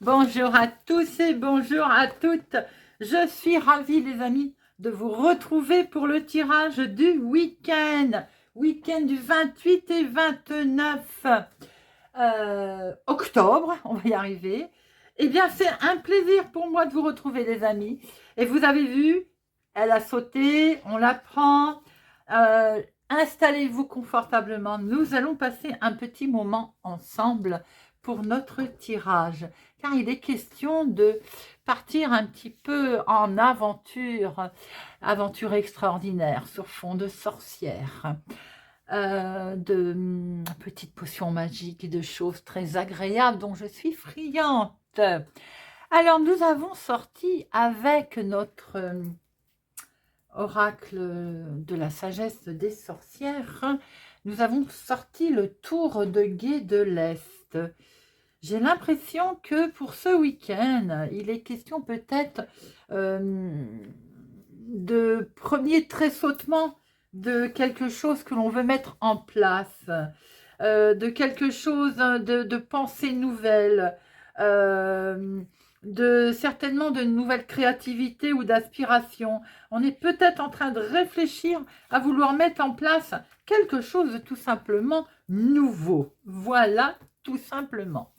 Bonjour à tous et bonjour à toutes. Je suis ravie, les amis, de vous retrouver pour le tirage du week-end. Week-end du 28 et 29 octobre, on va y arriver. Eh bien, c'est un plaisir pour moi de vous retrouver, les amis. Et vous avez vu, elle a sauté, on la prend. Installez-vous confortablement. Nous allons passer un petit moment ensemble pour notre tirage, car il est question de partir un petit peu en aventure extraordinaire sur fond de sorcière, de petites potions magiques et de choses très agréables dont je suis friande. Alors, nous avons sorti avec notre oracle de la sagesse des sorcières, nous avons sorti le tour de guet de l'Est. J'ai l'impression que pour ce week-end, il est question peut-être de premier tressautement de quelque chose que l'on veut mettre en place, de quelque chose de pensée nouvelle, certainement de nouvelles créativités ou d'aspiration. On est peut-être en train de réfléchir à vouloir mettre en place quelque chose de tout simplement nouveau. Voilà, tout simplement.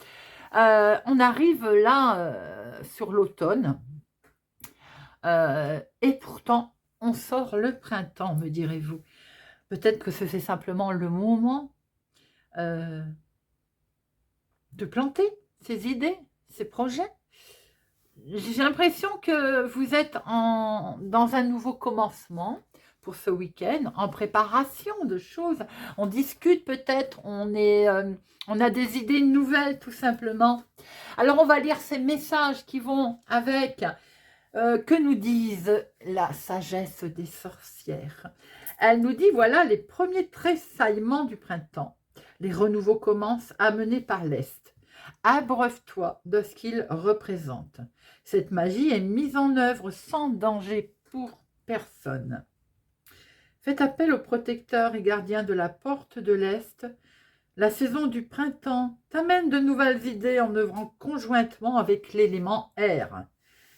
On arrive là sur l'automne et pourtant on sort le printemps, me direz-vous. Peut-être que c'est simplement le moment de planter ses idées, ses projets. J'ai l'impression que vous êtes dans un nouveau commencement pour ce week-end, en préparation de choses. On discute peut-être, on a des idées nouvelles tout simplement. Alors on va lire ces messages qui vont avec, que nous disent la sagesse des sorcières. Elle nous dit, voilà les premiers tressaillements du printemps. Les renouveaux commencent amenés par l'Est. Abreuve-toi de ce qu'il représente. Cette magie est mise en œuvre sans danger pour personne. Faites appel au protecteur et gardien de la porte de l'Est. La saison du printemps t'amène de nouvelles idées en œuvrant conjointement avec l'élément air.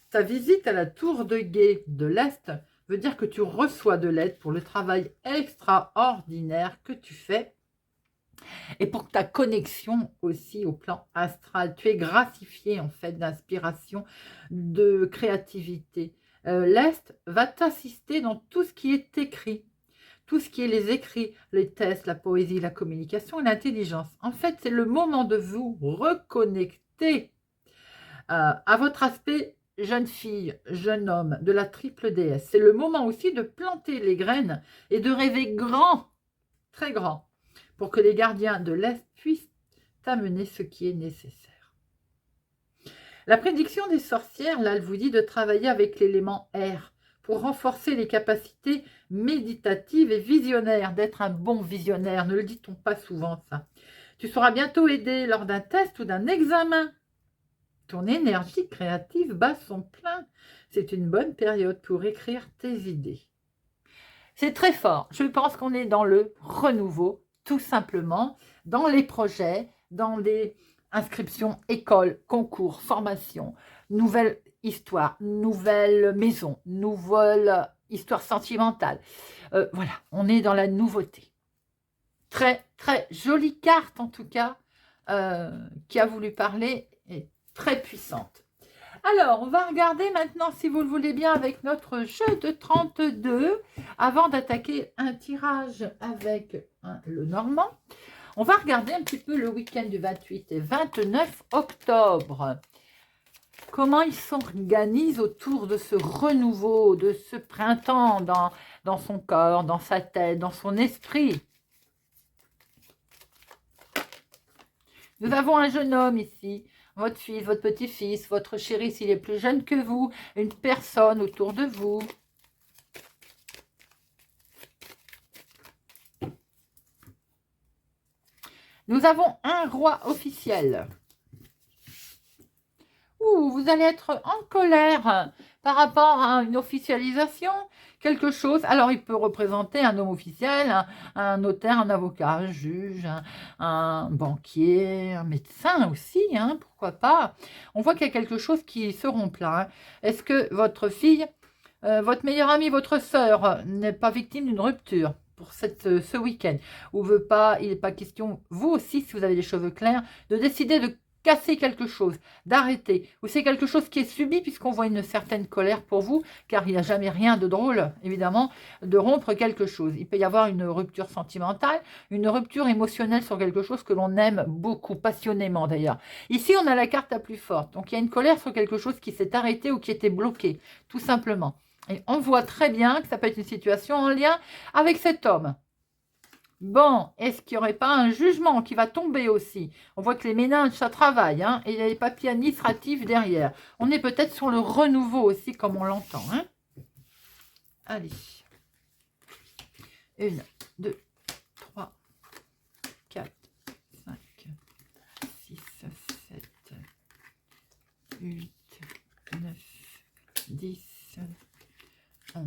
Ta visite à la tour de guet de l'Est veut dire que tu reçois de l'aide pour le travail extraordinaire que tu fais et pour ta connexion aussi au plan astral. Tu es gratifié en fait d'inspiration, de créativité. L'Est va t'assister dans tout ce qui est écrit, tout ce qui est les écrits, les tests, la poésie, la communication et l'intelligence. En fait, c'est le moment de vous reconnecter à votre aspect jeune fille, jeune homme de la triple déesse. C'est le moment aussi de planter les graines et de rêver grand, très grand, pour que les gardiens de l'Est puissent t'amener ce qui est nécessaire. La prédiction des sorcières, là, elle vous dit de travailler avec l'élément air pour renforcer les capacités méditatives et visionnaires, d'être un bon visionnaire. Ne le dit-on pas souvent, ça? Tu seras bientôt aidé lors d'un test ou d'un examen. Ton énergie créative bat son plein. C'est une bonne période pour écrire tes idées. C'est très fort. Je pense qu'on est dans le renouveau, tout simplement, dans les projets, dans les inscriptions, écoles, concours, formations, nouvelles histoires, nouvelles maisons, nouvelles histoires sentimentales. Voilà, on est dans la nouveauté. Très, très jolie carte, en tout cas, qui a voulu parler, et très puissante. Alors, on va regarder maintenant, si vous le voulez bien, avec notre jeu de 32, avant d'attaquer un tirage avec le normand. On va regarder un petit peu le week-end du 28 et 29 octobre. Comment il s'organise autour de ce renouveau, de ce printemps dans son corps, dans sa tête, dans son esprit. Nous avons un jeune homme ici, votre fils, votre petit-fils, votre chéri s'il est plus jeune que vous, une personne autour de vous. Nous avons un roi officiel. Ouh, vous allez être en colère par rapport à une officialisation, quelque chose. Alors, il peut représenter un homme officiel, un notaire, un avocat, un juge, un banquier, un médecin aussi, hein, pourquoi pas. On voit qu'il y a quelque chose qui se rompt là, hein. Est-ce que votre fille, votre meilleure amie, votre sœur n'est pas victime d'une rupture pour ce week-end? Ou veut pas, il n'est pas question, vous aussi, si vous avez les cheveux clairs, de décider de casser quelque chose, d'arrêter, ou c'est quelque chose qui est subi puisqu'on voit une certaine colère pour vous, car il n'y a jamais rien de drôle, évidemment, de rompre quelque chose. Il peut y avoir une rupture sentimentale, une rupture émotionnelle sur quelque chose que l'on aime beaucoup, passionnément d'ailleurs. Ici, on a la carte la plus forte, donc il y a une colère sur quelque chose qui s'est arrêté ou qui était bloqué, tout simplement. Et on voit très bien que ça peut être une situation en lien avec cet homme. Bon, est-ce qu'il n'y aurait pas un jugement qui va tomber aussi? On voit que les méninges, ça travaille, hein, et il y a les papiers administratifs derrière. On est peut-être sur le renouveau aussi, comme on l'entend. Hein. Allez. 1, 2, 3, 4, 5, 6, 7, 8, 9, 10, 11,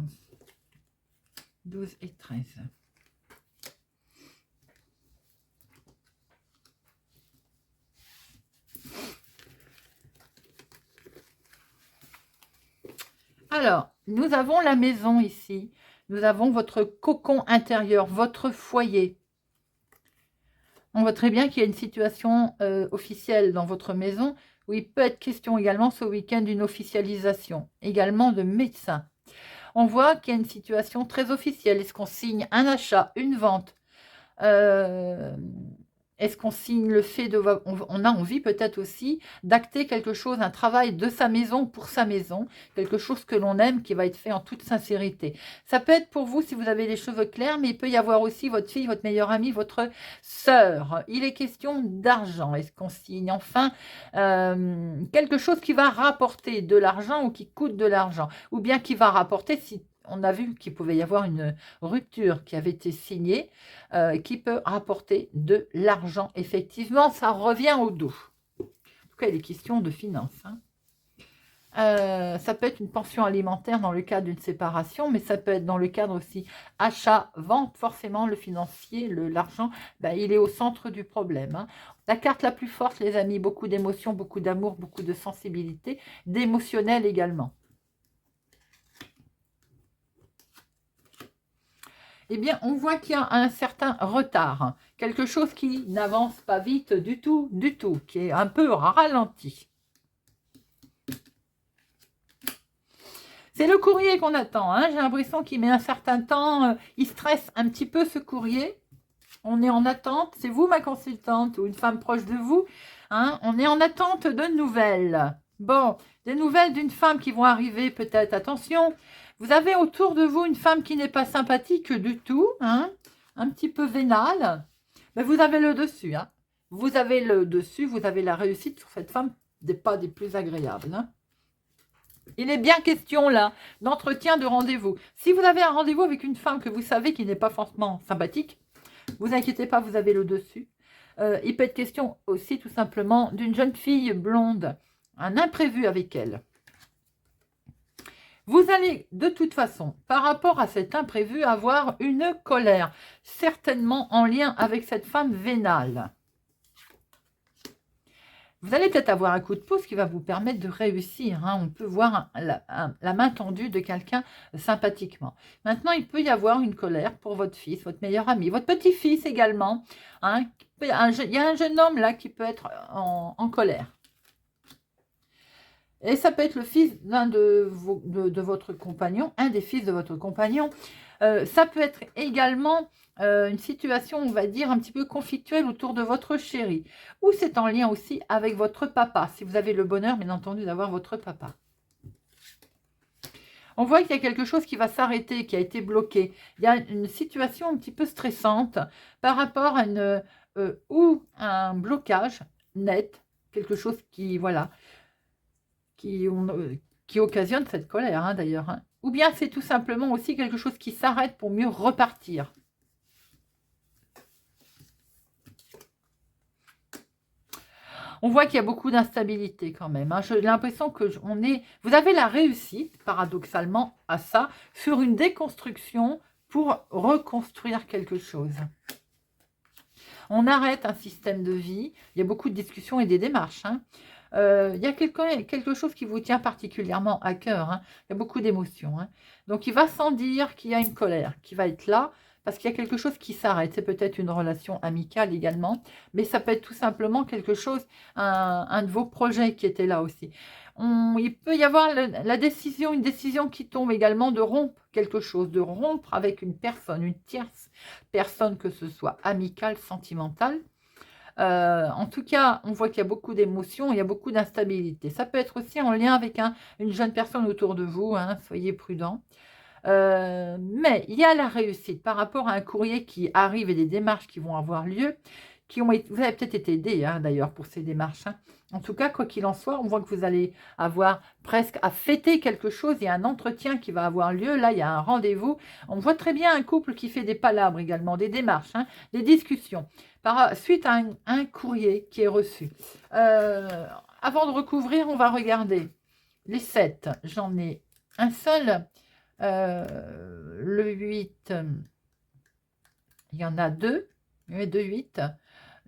12 et 13. Alors, nous avons la maison ici. Nous avons votre cocon intérieur, votre foyer. On voit très bien qu'il y a une situation officielle dans votre maison où il peut être question également ce week-end d'une officialisation, également de médecin. On voit qu'il y a une situation très officielle. Est-ce qu'on signe un achat, une vente? Est-ce qu'on signe le fait de... On a envie peut-être aussi d'acter quelque chose, un travail de sa maison pour sa maison, quelque chose que l'on aime qui va être fait en toute sincérité. Ça peut être pour vous si vous avez les cheveux clairs, mais il peut y avoir aussi votre fille, votre meilleure amie, votre sœur. Il est question d'argent. Est-ce qu'on signe enfin quelque chose qui va rapporter de l'argent ou qui coûte de l'argent? Ou bien qui va rapporter, si on a vu qu'il pouvait y avoir une rupture qui avait été signée, qui peut rapporter de l'argent. Effectivement, ça revient au dos. En tout cas, il est question de finances. Hein. Ça peut être une pension alimentaire dans le cadre d'une séparation, mais ça peut être dans le cadre aussi achat, vente. Forcément, le financier, l'argent, il est au centre du problème. Hein. La carte la plus forte, les amis, beaucoup d'émotions, beaucoup d'amour, beaucoup de sensibilité, d'émotionnel également. Eh bien, on voit qu'il y a un certain retard, quelque chose qui n'avance pas vite du tout, qui est un peu ralenti. C'est le courrier qu'on attend, hein. J'ai l'impression qu'il met un certain temps, il stresse un petit peu ce courrier. On est en attente, c'est vous ma consultante ou une femme proche de vous, hein. On est en attente de nouvelles. Bon, des nouvelles d'une femme qui vont arriver peut-être, attention. Vous avez autour de vous une femme qui n'est pas sympathique du tout, hein, un petit peu vénale, mais vous avez le dessus. Hein. Vous avez le dessus, vous avez la réussite sur cette femme, pas des plus agréables. Hein. Il est bien question là d'entretien, de rendez-vous. Si vous avez un rendez-vous avec une femme que vous savez qui n'est pas forcément sympathique, vous inquiétez pas, vous avez le dessus. Il peut être question aussi tout simplement d'une jeune fille blonde, un imprévu avec elle. Vous allez de toute façon, par rapport à cet imprévu, avoir une colère, certainement en lien avec cette femme vénale. Vous allez peut-être avoir un coup de pouce qui va vous permettre de réussir. Hein. On peut voir la main tendue de quelqu'un sympathiquement. Maintenant, il peut y avoir une colère pour votre fils, votre meilleur ami, votre petit-fils également. Hein. Il y a un jeune homme là qui peut être en colère. Et ça peut être le fils d'un de votre compagnon, un des fils de votre compagnon. Ça peut être également une situation, on va dire, un petit peu conflictuelle autour de votre chéri. Ou c'est en lien aussi avec votre papa, si vous avez le bonheur, bien entendu, d'avoir votre papa. On voit qu'il y a quelque chose qui va s'arrêter, qui a été bloqué. Il y a une situation un petit peu stressante par rapport à ou un blocage net, quelque chose qui, voilà, qui occasionne cette colère, hein, d'ailleurs. Hein. Ou bien c'est tout simplement aussi quelque chose qui s'arrête pour mieux repartir. On voit qu'il y a beaucoup d'instabilité quand même. Hein. J'ai l'impression que vous avez la réussite, paradoxalement, à ça, sur une déconstruction pour reconstruire quelque chose. On arrête un système de vie. Il y a beaucoup de discussions et des démarches. Hein. Il y a quelque chose qui vous tient particulièrement à cœur. Hein. Il y a beaucoup d'émotions. Hein. Donc, il va sans dire qu'il y a une colère qui va être là parce qu'il y a quelque chose qui s'arrête. C'est peut-être une relation amicale également, mais ça peut être tout simplement quelque chose, un de vos projets qui était là aussi. Il peut y avoir une décision qui tombe également de rompre quelque chose, de rompre avec une personne, une tierce personne, que ce soit amicale, sentimentale. En tout cas, on voit qu'il y a beaucoup d'émotions, il y a beaucoup d'instabilité. Ça peut être aussi en lien avec une jeune personne autour de vous, hein, soyez prudents. Mais il y a la réussite par rapport à un courrier qui arrive et des démarches qui vont avoir lieu, vous avez peut-être été aidé hein, d'ailleurs pour ces démarches. Hein. En tout cas, quoi qu'il en soit, on voit que vous allez avoir presque à fêter quelque chose. Il y a un entretien qui va avoir lieu. Là, il y a un rendez-vous. On voit très bien un couple qui fait des palabres également, des démarches, hein, des discussions, suite à un courrier qui est reçu. Avant de recouvrir, on va regarder les 7. J'en ai un seul. Le 8, il y en a 2. Il y a 2 8.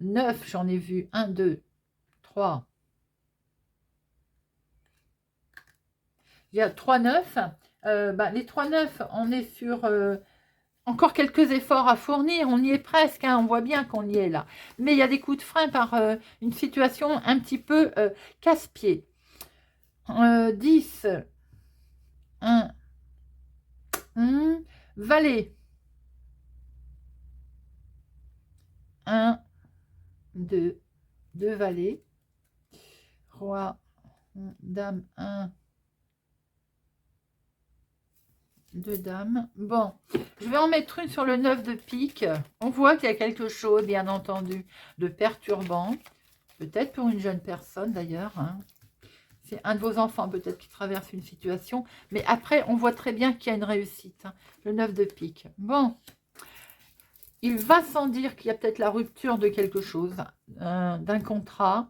9, j'en ai vu 1, 2, 3. Il y a 3 9. Les 3 9, on est sur encore quelques efforts à fournir. On y est presque, hein, on voit bien qu'on y est là. Mais il y a des coups de frein par une situation un petit peu casse-pied. 10, 1, valet. 1, 2, 2 valets. Roi, dame, 1, 2 dames. Bon, je vais en mettre une sur le 9 de pique. On voit qu'il y a quelque chose, bien entendu, de perturbant. Peut-être pour une jeune personne, d'ailleurs. Hein. C'est un de vos enfants, peut-être, qui traverse une situation. Mais après, on voit très bien qu'il y a une réussite. Hein. Le 9 de pique. Bon. Il va sans dire qu'il y a peut-être la rupture de quelque chose, d'un contrat.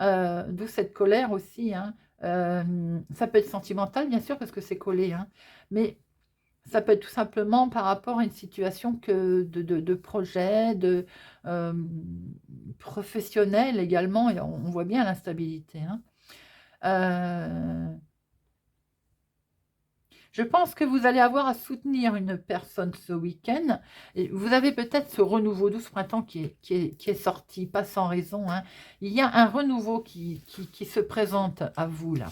D'où cette colère aussi. Hein. Ça peut être sentimental, bien sûr, parce que c'est collé. Hein. Mais ça peut être tout simplement par rapport à une situation de projet, professionnel également. Et on voit bien l'instabilité. Hein. Je pense que vous allez avoir à soutenir une personne ce week-end. Vous avez peut-être ce renouveau douce printemps qui est sorti, pas sans raison. Hein. Il y a un renouveau qui se présente à vous là.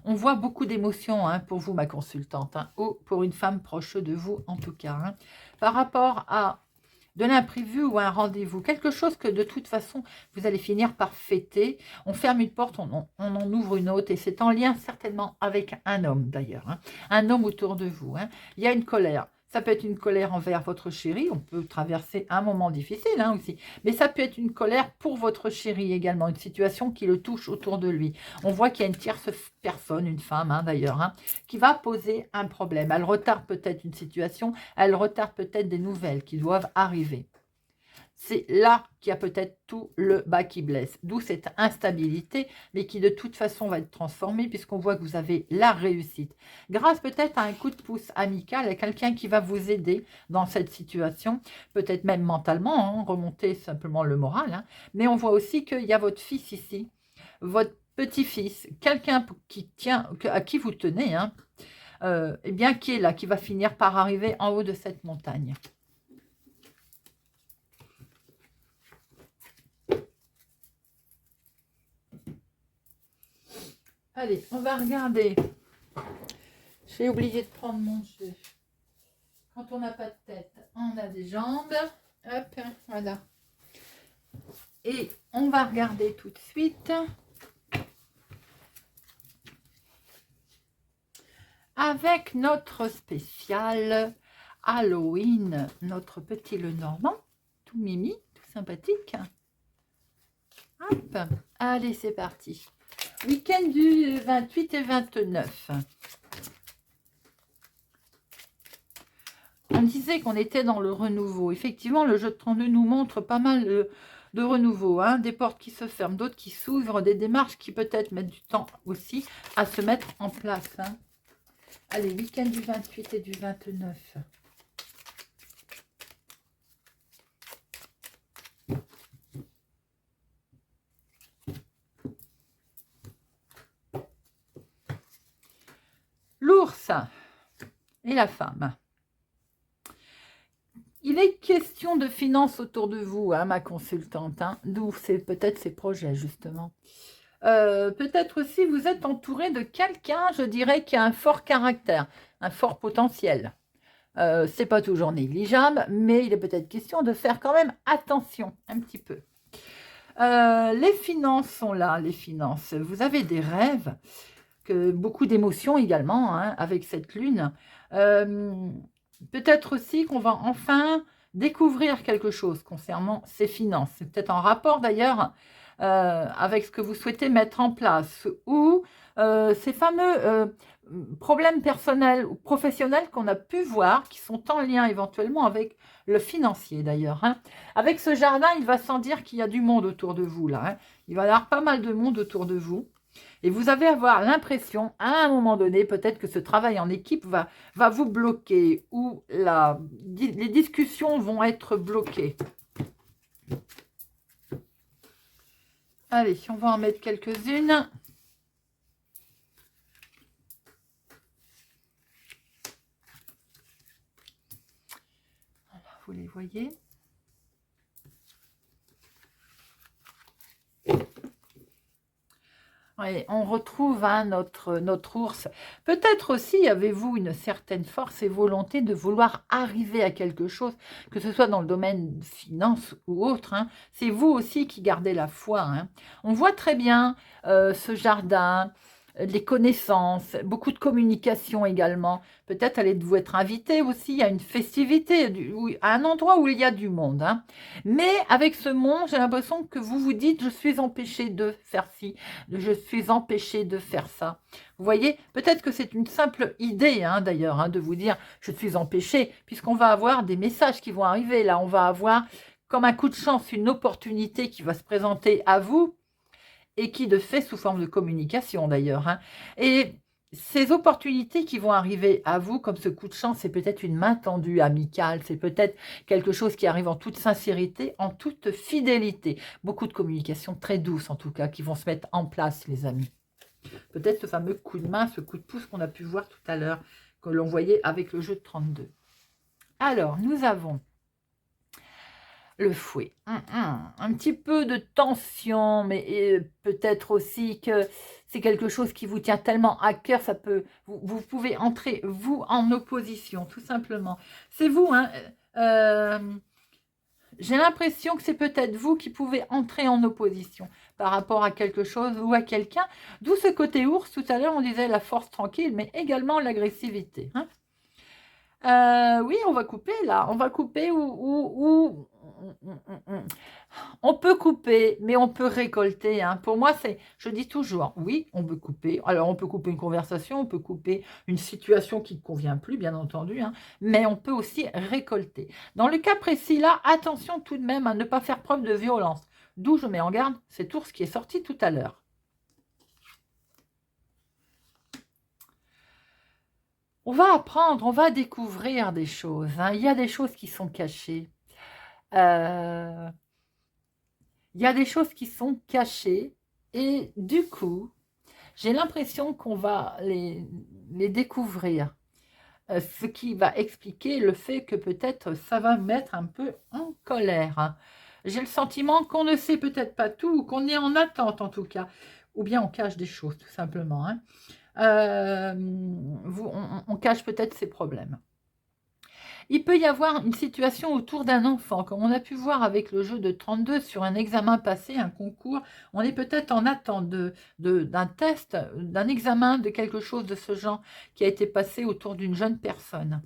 On voit beaucoup d'émotions hein, pour vous, ma consultante, hein, ou pour une femme proche de vous en tout cas. Hein, par rapport à de l'imprévu ou un rendez-vous, quelque chose que de toute façon, vous allez finir par fêter. On ferme une porte, on en ouvre une autre, et c'est en lien certainement avec un homme d'ailleurs, hein, un homme autour de vous. Hein. Il y a une colère. Ça peut être une colère envers votre chéri, on peut traverser un moment difficile hein, aussi, mais ça peut être une colère pour votre chéri également, une situation qui le touche autour de lui. On voit qu'il y a une tierce personne, une femme hein, d'ailleurs, hein, qui va poser un problème. Elle retarde peut-être une situation, elle retarde peut-être des nouvelles qui doivent arriver. C'est là qu'il y a peut-être tout le bas qui blesse. D'où cette instabilité, mais qui de toute façon va être transformée puisqu'on voit que vous avez la réussite. Grâce peut-être à un coup de pouce amical, à quelqu'un qui va vous aider dans cette situation, peut-être même mentalement, hein, remonter simplement le moral. Hein. Mais on voit aussi qu'il y a votre fils ici, votre petit-fils, quelqu'un à qui vous tenez, hein, eh bien, qui est là, qui va finir par arriver en haut de cette montagne. Allez, on va regarder. J'ai oublié de prendre mon jeu. Quand on n'a pas de tête, on a des jambes. Hop, voilà. Et on va regarder tout de suite. Avec notre spécial Halloween, notre petit Lenormand, tout mimi, tout sympathique. Hop, allez, c'est parti. Week-end du 28 et 29. On disait qu'on était dans le renouveau. Effectivement, le jeu de 32 nous montre pas mal de renouveau, hein, des portes qui se ferment, d'autres qui s'ouvrent, des démarches qui peut-être mettent du temps aussi à se mettre en place. Hein. Allez, week-end du 28 et du 29. L'ours et la femme. Il est question de finances autour de vous, hein, ma consultante, hein, d'où c'est peut-être ces projets, justement. Peut-être aussi vous êtes entouré de quelqu'un, je dirais, qui a un fort caractère, un fort potentiel. C'est pas toujours négligeable, mais il est peut-être question de faire quand même attention, un petit peu. Les finances sont là, les finances. Vous avez des rêves, beaucoup d'émotions également, hein, avec cette lune. Peut-être aussi qu'on va enfin découvrir quelque chose concernant ces finances. C'est peut-être en rapport d'ailleurs avec ce que vous souhaitez mettre en place ou ces fameux problèmes personnels ou professionnels qu'on a pu voir, qui sont en lien éventuellement avec le financier d'ailleurs. Hein. Avec ce jardin, il va sans dire qu'il y a du monde autour de vous là. Hein. Il va y avoir pas mal de monde autour de vous. Et vous allez avoir l'impression, à un moment donné, peut-être que ce travail en équipe va vous bloquer ou les discussions vont être bloquées. Allez, on va en mettre quelques-unes. Voilà, vous les voyez. Oui, on retrouve hein, notre ours. Peut-être aussi avez-vous une certaine force et volonté de vouloir arriver à quelque chose, que ce soit dans le domaine finance ou autre. Hein. C'est vous aussi qui gardez la foi. Hein. On voit très bien ce jardin, les connaissances, beaucoup de communication également. Peut-être allez-vous être invité aussi à une festivité, à un endroit où il y a du monde. Hein. Mais avec ce monde, j'ai l'impression que vous vous dites, je suis empêché de faire ci, je suis empêché de faire ça. Vous voyez, peut-être que c'est une simple idée hein, d'ailleurs, hein, de vous dire, je suis empêché, puisqu'on va avoir des messages qui vont arriver. Là, on va avoir comme un coup de chance, une opportunité qui va se présenter à vous, et qui de fait sous forme de communication d'ailleurs. Hein. Et ces opportunités qui vont arriver à vous, comme ce coup de chance, c'est peut-être une main tendue amicale, c'est peut-être quelque chose qui arrive en toute sincérité, en toute fidélité. Beaucoup de communications très douces en tout cas, qui vont se mettre en place, les amis. Peut-être ce fameux coup de main, ce coup de pouce qu'on a pu voir tout à l'heure, que l'on voyait avec le jeu de 32. Alors, nous avons le fouet. Un petit peu de tension, mais peut-être aussi que c'est quelque chose qui vous tient tellement à cœur, ça peut, vous pouvez entrer, vous, en opposition, tout simplement. C'est vous, hein. J'ai l'impression que c'est peut-être vous qui pouvez entrer en opposition par rapport à quelque chose ou à quelqu'un. D'où ce côté ours, tout à l'heure, on disait la force tranquille, mais également l'agressivité. Hein. Oui, on va couper là. On va couper ou on peut couper, mais on peut récolter. Hein. Pour moi, je dis toujours, oui, on peut couper. Alors, on peut couper une conversation, on peut couper une situation qui ne convient plus, bien entendu, hein, mais on peut aussi récolter. Dans le cas précis là, attention tout de même à ne pas faire preuve de violence. D'où je mets en garde cet ours qui est sorti tout à l'heure. On va apprendre, on va découvrir des choses. Hein. Il y a des choses qui sont cachées. Il y a des choses qui sont cachées. Et du coup, j'ai l'impression qu'on va les découvrir. Ce qui va expliquer le fait que peut-être ça va me mettre un peu en colère. Hein. J'ai le sentiment qu'on ne sait peut-être pas tout, ou qu'on est en attente en tout cas. Ou bien on cache des choses, tout simplement. Hein. On cache peut-être ses problèmes. Il peut y avoir une situation autour d'un enfant, comme on a pu voir avec le jeu de 32 sur un examen passé, un concours. On est peut-être en attente d'un test, d'un examen, de quelque chose de ce genre qui a été passé autour d'une jeune personne.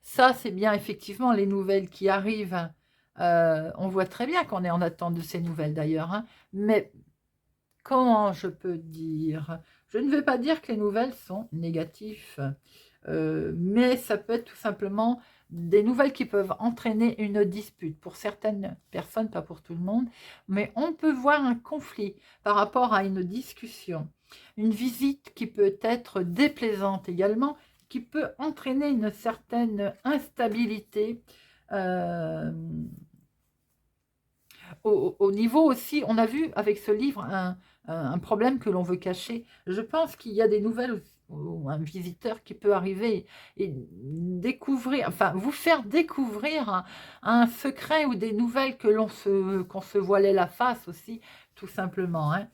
Ça, c'est bien effectivement les nouvelles qui arrivent. On voit très bien qu'on est en attente de ces nouvelles d'ailleurs. Hein. Mais comment je peux dire? Je ne veux pas dire que les nouvelles sont négatives, mais ça peut être tout simplement des nouvelles qui peuvent entraîner une dispute. Pour certaines personnes, pas pour tout le monde, mais on peut voir un conflit par rapport à une discussion. Une visite qui peut être déplaisante également, qui peut entraîner une certaine instabilité. Au niveau aussi, on a vu avec ce livre un problème que l'on veut cacher. Je pense qu'il y a des nouvelles ou un visiteur qui peut arriver et découvrir, enfin vous faire découvrir un secret ou des nouvelles que qu'on se voilait la face aussi, tout simplement. Hein.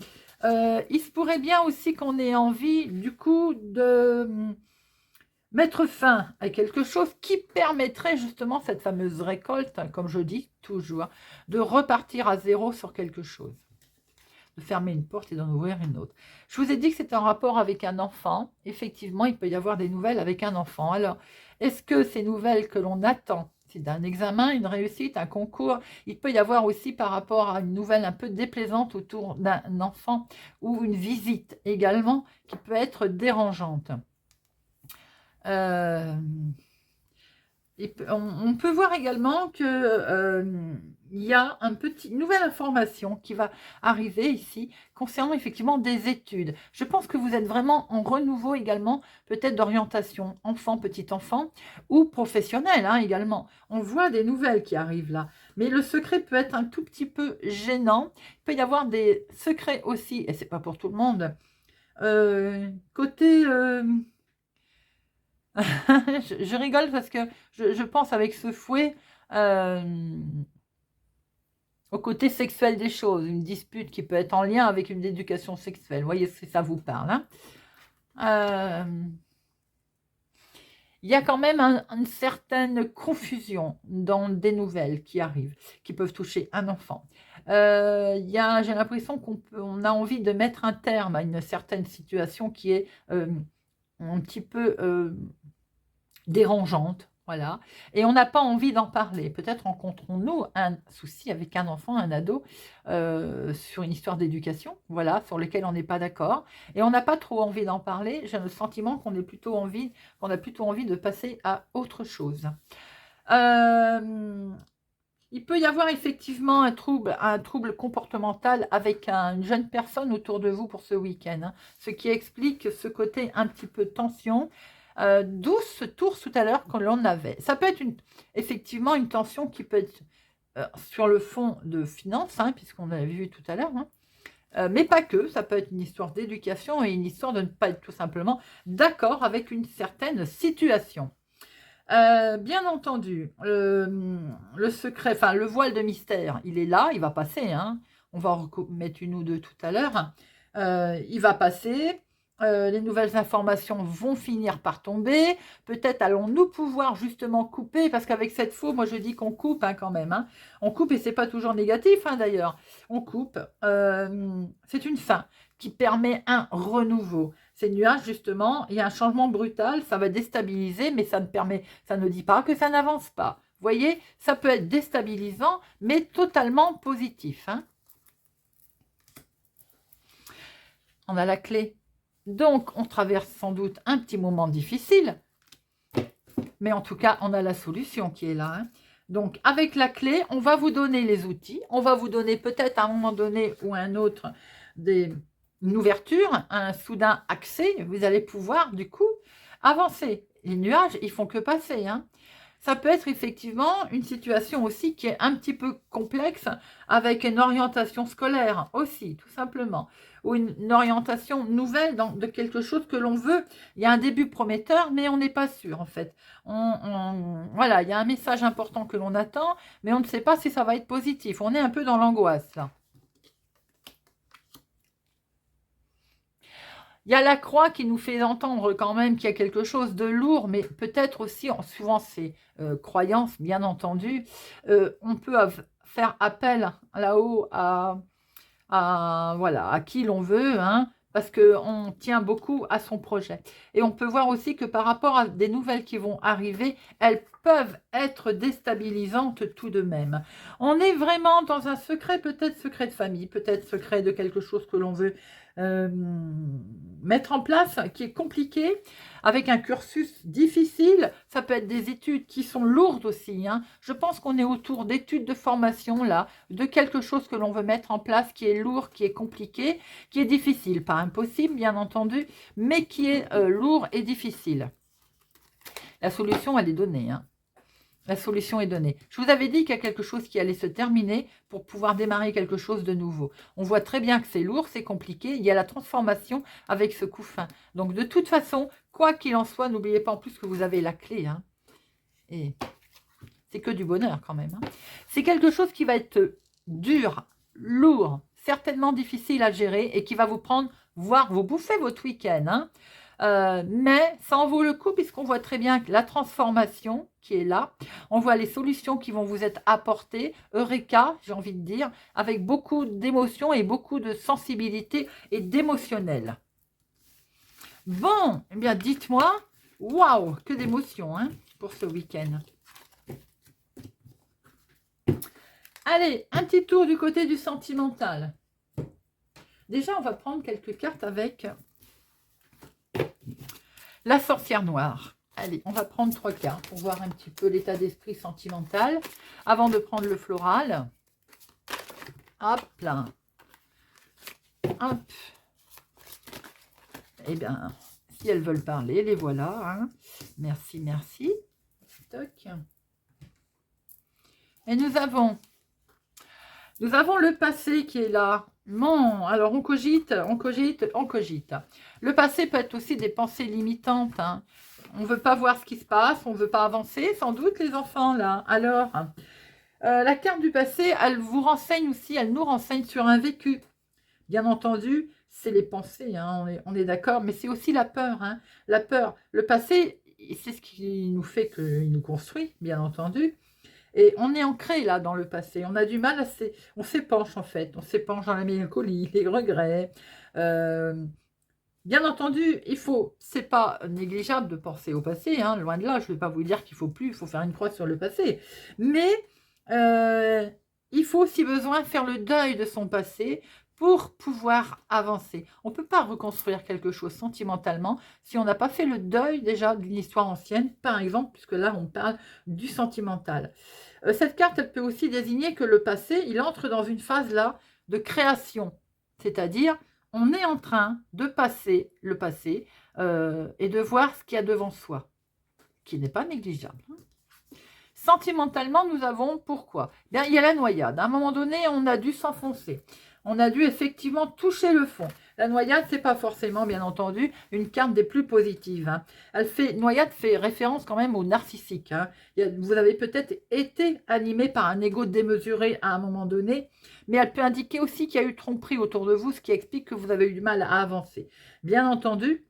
Il se pourrait bien aussi qu'on ait envie du coup de mettre fin à quelque chose qui permettrait justement cette fameuse récolte, hein, comme je dis toujours, de repartir à zéro sur quelque chose, de fermer une porte et d'en ouvrir une autre. Je vous ai dit que c'était en rapport avec un enfant. Effectivement, il peut y avoir des nouvelles avec un enfant. Alors, est-ce que ces nouvelles que l'on attend, c'est d'un examen, une réussite, un concours, il peut y avoir aussi par rapport à une nouvelle un peu déplaisante autour d'un enfant ou une visite également qui peut être dérangeante. On peut voir également que il y a une nouvelle information qui va arriver ici concernant effectivement des études. Je pense que vous êtes vraiment en renouveau également, peut-être d'orientation enfant, petit enfant ou professionnel hein, également. On voit des nouvelles qui arrivent là, mais le secret peut être un tout petit peu gênant. Il peut y avoir des secrets aussi, et c'est pas pour tout le monde. Côté je rigole parce que je pense avec ce fouet au côté sexuel des choses, une dispute qui peut être en lien avec une éducation sexuelle. Vous voyez si ça vous parle. Hein. Il y a quand même une certaine confusion dans des nouvelles qui arrivent, qui peuvent toucher un enfant. J'ai l'impression qu'on a envie de mettre un terme à une certaine situation qui est un petit peu dérangeante, voilà, et on n'a pas envie d'en parler. Peut-être rencontrons-nous un souci avec un enfant, un ado, sur une histoire d'éducation, voilà, sur lequel on n'est pas d'accord, et on n'a pas trop envie d'en parler. J'ai le sentiment qu'on a plutôt envie de passer à autre chose. Il peut y avoir effectivement un trouble comportemental avec une jeune personne autour de vous pour ce week-end, hein, ce qui explique ce côté un petit peu tension, d'où ce tour tout à l'heure que l'on avait. Ça peut être effectivement une tension qui peut être sur le fond de finances, hein, puisqu'on l'avait vu tout à l'heure, hein, mais pas que, ça peut être une histoire d'éducation et une histoire de ne pas être tout simplement d'accord avec une certaine situation. Bien entendu, le secret, enfin le voile de mystère, il est là, il va passer. Hein. On va en mettre une ou deux tout à l'heure. Il va passer. Les nouvelles informations vont finir par tomber. Peut-être allons-nous pouvoir justement couper, parce qu'avec cette faux, moi je dis qu'on coupe hein, quand même. Hein. On coupe et c'est pas toujours négatif hein, d'ailleurs. On coupe. C'est une fin qui permet un renouveau. Ces nuages, justement, il y a un changement brutal, ça va déstabiliser, mais ça ne dit pas que ça n'avance pas. Vous voyez, ça peut être déstabilisant, mais totalement positif. Hein. On a la clé. Donc, on traverse sans doute un petit moment difficile, mais en tout cas, on a la solution qui est là. Hein. Donc, avec la clé, on va vous donner les outils, on va vous donner peut-être à un moment donné ou à un autre une ouverture, un soudain accès, vous allez pouvoir du coup avancer. Les nuages, ils font que passer. Hein. Ça peut être effectivement une situation aussi qui est un petit peu complexe avec une orientation scolaire aussi, tout simplement. Ou une orientation nouvelle de quelque chose que l'on veut. Il y a un début prometteur, mais on n'est pas sûr en fait. Voilà, il y a un message important que l'on attend, mais on ne sait pas si ça va être positif. On est un peu dans l'angoisse là. Il y a la croix qui nous fait entendre quand même qu'il y a quelque chose de lourd, mais peut-être aussi, en suivant ses croyances, bien entendu, on peut faire appel là-haut voilà, à qui l'on veut, hein, parce qu'on tient beaucoup à son projet. Et on peut voir aussi que par rapport à des nouvelles qui vont arriver, elles peuvent être déstabilisantes tout de même. On est vraiment dans un secret, peut-être secret de famille, peut-être secret de quelque chose que l'on veut mettre en place, qui est compliqué, avec un cursus difficile. Ça peut être des études qui sont lourdes aussi, hein. Je pense qu'on est autour d'études de formation, là, de quelque chose que l'on veut mettre en place, qui est lourd, qui est compliqué, qui est difficile, pas impossible, bien entendu, mais qui est lourd et difficile. La solution, elle est donnée, hein. La solution est donnée. Je vous avais dit qu'il y a quelque chose qui allait se terminer pour pouvoir démarrer quelque chose de nouveau. On voit très bien que c'est lourd, c'est compliqué. Il y a la transformation avec ce coup fin. Donc, de toute façon, quoi qu'il en soit, n'oubliez pas en plus que vous avez la clé, hein. Et c'est que du bonheur quand même, hein. C'est quelque chose qui va être dur, lourd, certainement difficile à gérer et qui va vous prendre, voire vous bouffer votre week-end, hein. Mais ça en vaut le coup puisqu'on voit très bien la transformation qui est là. On voit les solutions qui vont vous être apportées. Eureka, j'ai envie de dire, avec beaucoup d'émotions et beaucoup de sensibilité et d'émotionnel. Bon, eh bien dites-moi, waouh, que d'émotions, hein, pour ce week-end. Allez, un petit tour du côté du sentimental. Déjà, on va prendre quelques cartes avec la sorcière noire. Allez, on va prendre 3 cartes pour voir un petit peu l'état d'esprit sentimental avant de prendre le floral. Hop là. Hop. Eh bien, si elles veulent parler, les voilà, hein. Merci, merci. Toc. Et nous avons le passé qui est là. Bon, alors on cogite, on cogite, on cogite. Le passé peut être aussi des pensées limitantes, hein. On ne veut pas voir ce qui se passe, on ne veut pas avancer, sans doute les enfants là. Alors, la carte du passé, elle vous renseigne aussi, elle nous renseigne sur un vécu. Bien entendu, c'est les pensées, hein, on est d'accord, mais c'est aussi la peur, hein. La peur, le passé, c'est ce qui nous fait qu'il nous construit, bien entendu. Et on est ancré là dans le passé. On a du mal on s'épanche en fait. On s'épanche dans la mélancolie, les regrets. Bien entendu, c'est pas négligeable de penser au passé, hein, loin de là. Je ne vais pas vous dire qu'il faut plus, il faut faire une croix sur le passé. Mais il faut, si besoin, faire le deuil de son passé pour pouvoir avancer. On ne peut pas reconstruire quelque chose sentimentalement si on n'a pas fait le deuil déjà d'une histoire ancienne, par exemple, puisque là, on parle du sentimental. Cette carte, elle peut aussi désigner que le passé, il entre dans une phase là de création. C'est-à-dire, on est en train de passer le passé et de voir ce qu'il y a devant soi, qui n'est pas négligeable. Sentimentalement, nous avons pourquoi? Bien, il y a la noyade. À un moment donné, on a dû s'enfoncer. On a dû effectivement toucher le fond. La noyade, c'est pas forcément, bien entendu, une carte des plus positives, hein. Noyade fait référence quand même au narcissique, hein. Vous avez peut-être été animé par un ego démesuré à un moment donné, mais elle peut indiquer aussi qu'il y a eu tromperie autour de vous, ce qui explique que vous avez eu du mal à avancer. Bien entendu,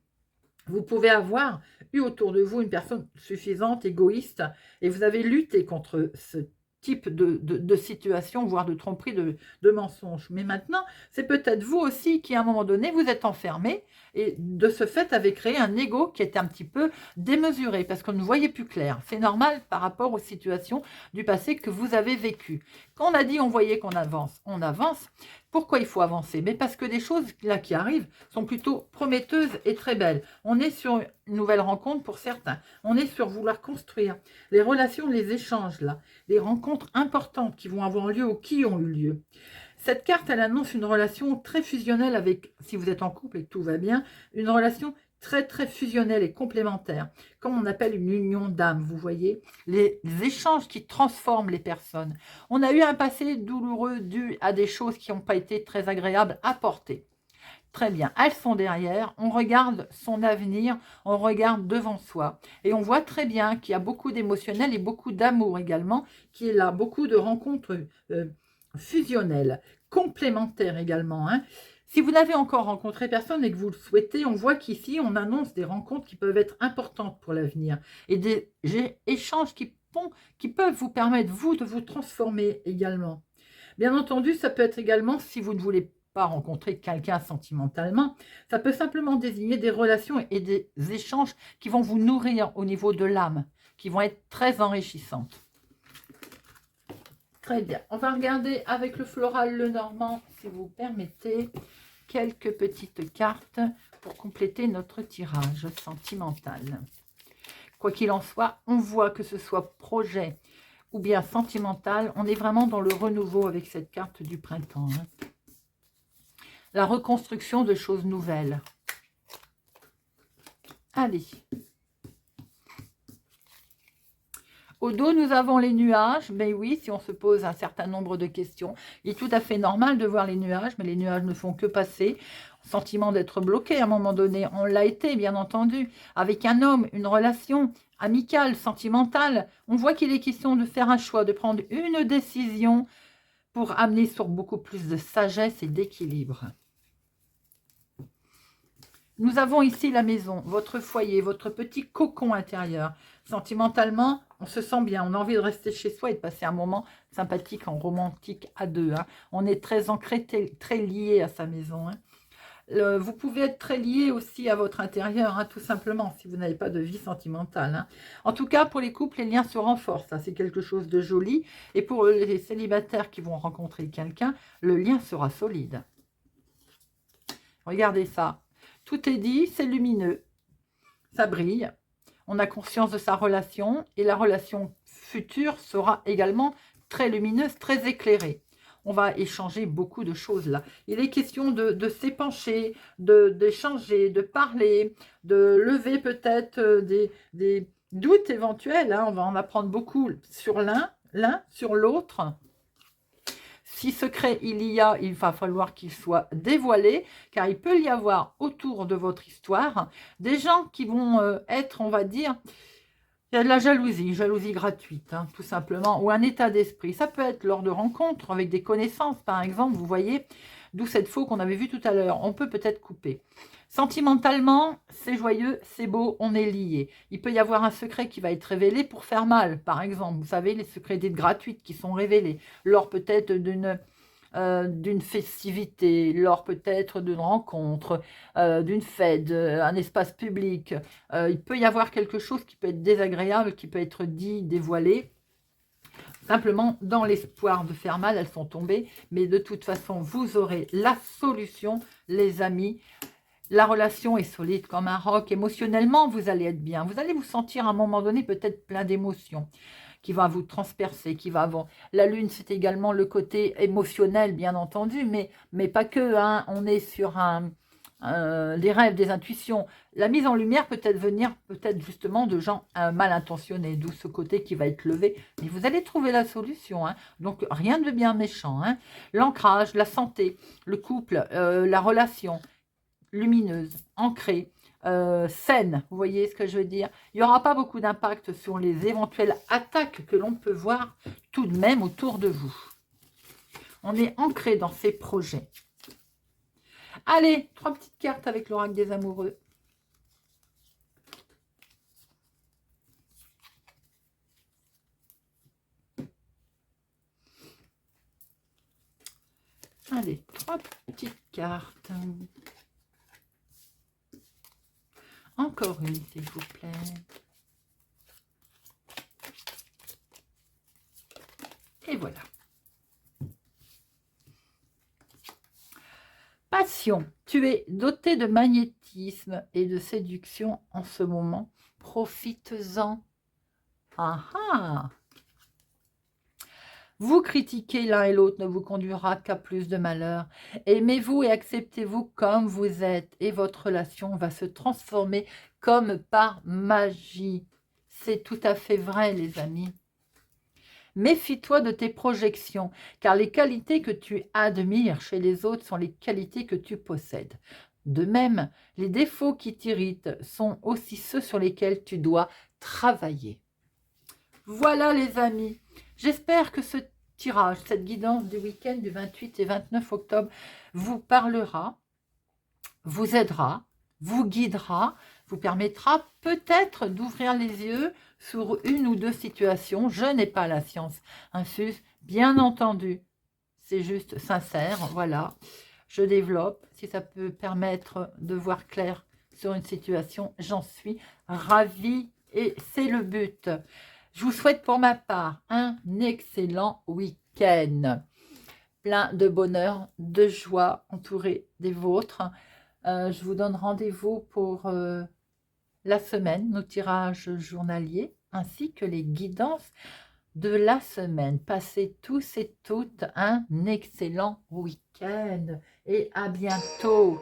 vous pouvez avoir eu autour de vous une personne suffisante, égoïste, et vous avez lutté contre ce type de situation, voire de tromperie, de mensonge. Mais maintenant, c'est peut-être vous aussi qui, à un moment donné, vous êtes enfermé et de ce fait, avez créé un ego qui était un petit peu démesuré parce qu'on ne voyait plus clair. C'est normal par rapport aux situations du passé que vous avez vécues. Quand on a dit on voyait qu'on avance, on avance. Pourquoi il faut avancer? Mais parce que des choses là qui arrivent sont plutôt prometteuses et très belles. On est sur une nouvelle rencontre pour certains. On est sur vouloir construire. Les relations, les échanges là, les rencontres importantes qui vont avoir lieu ou qui ont eu lieu. Cette carte, elle annonce une relation très fusionnelle avec, si vous êtes en couple et que tout va bien, une relation très très fusionnelle et complémentaire, comme on appelle une union d'âme, vous voyez, les échanges qui transforment les personnes. On a eu un passé douloureux dû à des choses qui n'ont pas été très agréables à porter. Très bien, elles sont derrière, on regarde son avenir, on regarde devant soi. Et on voit très bien qu'il y a beaucoup d'émotionnel et beaucoup d'amour également, qui est là, beaucoup de rencontres fusionnelles, complémentaires également, hein. Si vous n'avez encore rencontré personne et que vous le souhaitez, on voit qu'ici, on annonce des rencontres qui peuvent être importantes pour l'avenir et des échanges qui peuvent vous permettre, vous, de vous transformer également. Bien entendu, ça peut être également, si vous ne voulez pas rencontrer quelqu'un sentimentalement, ça peut simplement désigner des relations et des échanges qui vont vous nourrir au niveau de l'âme, qui vont être très enrichissantes. Très bien. On va regarder avec le floral le normand, si vous permettez. quelques petites cartes pour compléter notre tirage sentimental. Quoi qu'il en soit, on voit que ce soit projet ou bien sentimental, on est vraiment dans le renouveau avec cette carte du printemps. La reconstruction de choses nouvelles. Allez. Au dos, nous avons les nuages. Mais oui, si on se pose un certain nombre de questions, il est tout à fait normal de voir les nuages, mais les nuages ne font que passer. Sentiment d'être bloqué à un moment donné. On l'a été, bien entendu, avec un homme, une relation amicale, sentimentale. On voit qu'il est question de faire un choix, de prendre une décision pour amener sur beaucoup plus de sagesse et d'équilibre. Nous avons ici la maison, votre foyer, votre petit cocon intérieur. Sentimentalement, on se sent bien, on a envie de rester chez soi et de passer un moment sympathique, en romantique à deux. On est très ancré, très lié à sa maison. Vous pouvez être très lié aussi à votre intérieur, tout simplement, si vous n'avez pas de vie sentimentale. En tout cas, pour les couples, les liens se renforcent. C'est quelque chose de joli. Et pour les célibataires qui vont rencontrer quelqu'un, le lien sera solide. Regardez ça. Tout est dit, c'est lumineux, ça brille, on a conscience de sa relation et la relation future sera également très lumineuse, très éclairée. On va échanger beaucoup de choses là. Il est question de s'épancher, d'échanger, de parler, de lever peut-être des doutes éventuels. On va en apprendre beaucoup sur l'un sur l'autre. Si secret il y a, il va falloir qu'il soit dévoilé, car il peut y avoir autour de votre histoire des gens qui vont être, on va dire, il y a de la jalousie gratuite, tout simplement, ou un état d'esprit. Ça peut être lors de rencontres avec des connaissances, par exemple, vous voyez, d'où cette faux qu'on avait vue tout à l'heure. On peut peut-être couper. Sentimentalement, c'est joyeux, c'est beau, on est liés. Il peut y avoir un secret qui va être révélé pour faire mal, par exemple. Vous savez, les secrets dites gratuites qui sont révélés lors peut-être d'une festivité, lors peut-être d'une rencontre, d'une fête, un espace public. Il peut y avoir quelque chose qui peut être désagréable, qui peut être dit, dévoilé. Simplement, dans l'espoir de faire mal, elles sont tombées. Mais de toute façon, vous aurez la solution, les amis. La relation est solide comme un roc. Émotionnellement, vous allez être bien. Vous allez vous sentir à un moment donné peut-être plein d'émotions qui va vous transpercer, qui va avant. La lune, c'est également le côté émotionnel, bien entendu, mais pas que. On est sur des rêves, des intuitions. La mise en lumière peut-être venir peut-être justement de gens mal intentionnés, d'où ce côté qui va être levé. Mais vous allez trouver la solution. Donc, rien de bien méchant. L'ancrage, la santé, le couple, la relation lumineuse, ancrée, saine, vous voyez ce que je veux dire. Il n'y aura pas beaucoup d'impact sur les éventuelles attaques que l'on peut voir tout de même autour de vous. On est ancré dans ces projets. Allez, 3 petites cartes avec l'oracle des amoureux. Allez, 3 petites cartes. Encore une, s'il vous plaît. Et voilà. Passion. Tu es doté de magnétisme et de séduction en ce moment. Profites-en. Ah ah. Vous critiquer l'un et l'autre ne vous conduira qu'à plus de malheur. Aimez-vous et acceptez-vous comme vous êtes et votre relation va se transformer comme par magie. C'est tout à fait vrai, les amis. Méfie-toi de tes projections, car les qualités que tu admires chez les autres sont les qualités que tu possèdes. De même, les défauts qui t'irritent sont aussi ceux sur lesquels tu dois travailler. Voilà les amis, j'espère que ce tirage, cette guidance du week-end du 28 et 29 octobre vous parlera, vous aidera, vous guidera, vous permettra peut-être d'ouvrir les yeux sur une ou deux situations. Je n'ai pas la science infuse, bien entendu, c'est juste sincère, voilà. Je développe, si ça peut permettre de voir clair sur une situation, j'en suis ravie et c'est le but. Je vous souhaite pour ma part un excellent week-end. plein de bonheur, de joie, entouré des vôtres. Je vous donne rendez-vous pour la semaine, nos tirages journaliers, ainsi que les guidances de la semaine. Passez tous et toutes un excellent week-end et à bientôt.